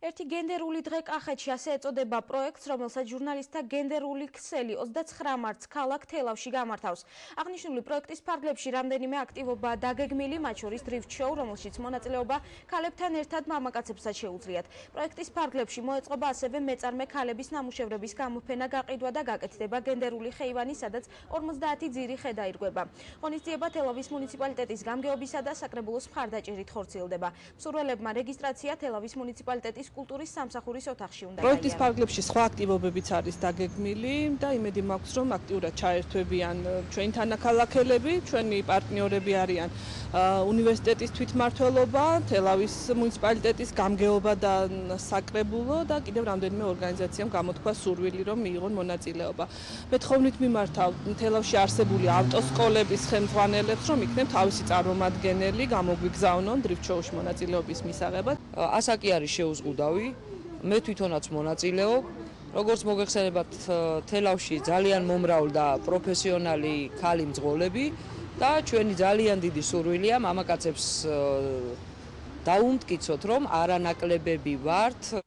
ერთი გენდერული დღე კახეთში ასე ეწოდება პროექტს, რომელსაც ჟურნალისტთა გენდერული ქსელი 29 მარტს ქალაქ თელავში გამართავს. აღნიშნული პროექტის ფარგლებში რამდენიმე აქტივობა დაგეგმილი, მათ შორის drift show, რომელშიც მონაწილეობა ქალებთან ერთად მამაკაცებსაც შეუძლიათ. პროექტის ფარგლებში მოეწყობა ასევე მეწარმე ქალების ნამუშევრების გამოფენა, გაყიდვა და გაკეთდება გენდერული ხეივანი, სადაც 50 ძირი ხე დაირღვება. ღონისძიება თელავის მუნიციპალიტეტის გამგეობისა და საკრებულოს მხარდაჭერით ხორციელდება. მსურველებმა რეგისტრაცია თელავის მუნიციპალიტეტის კულტურის სამსახურის ოთახში უნდა გაიაროს. პროექტის ფარგლებში სხვა აქტივობებიც არის დაგეგმილი და იმედი მაქვს, რომ აქტიურად ჩაერთვებიან ჩვენი თანაქალაქელები, ჩვენი პარტნიორები არიან უნივერსიტეტის თვითმმართველობა, თელავის მუნიციპალიტეტის გამგეობა და საკრებულო და კიდევ რამდენიმე ორგანიზაციამ გამოთქვა სურვილი, რომ მიიღონ მონაწილეობა. მე თხოვნით მიმართავ თელავში არსებული ავტოსკოლების ხელმძღვანელებს, რომ იქნებ თავისი წარმომადგენელი გამოგვიგზავნონ drift show-ში მონაწილეობის მისაღებად. ასაკი არის შეუზღუდავი, მე თვითონაც მონაწილეობ. როგორც მოგეხსენებათ, თელავში ძალიან მომრავლ და პროფესიონალი ქალი მძღოლები და ჩვენი ძალიან დიდი სურვილია მამაკაცებს დაუმტკიცოთ, რომ არანაკლებები ვართ.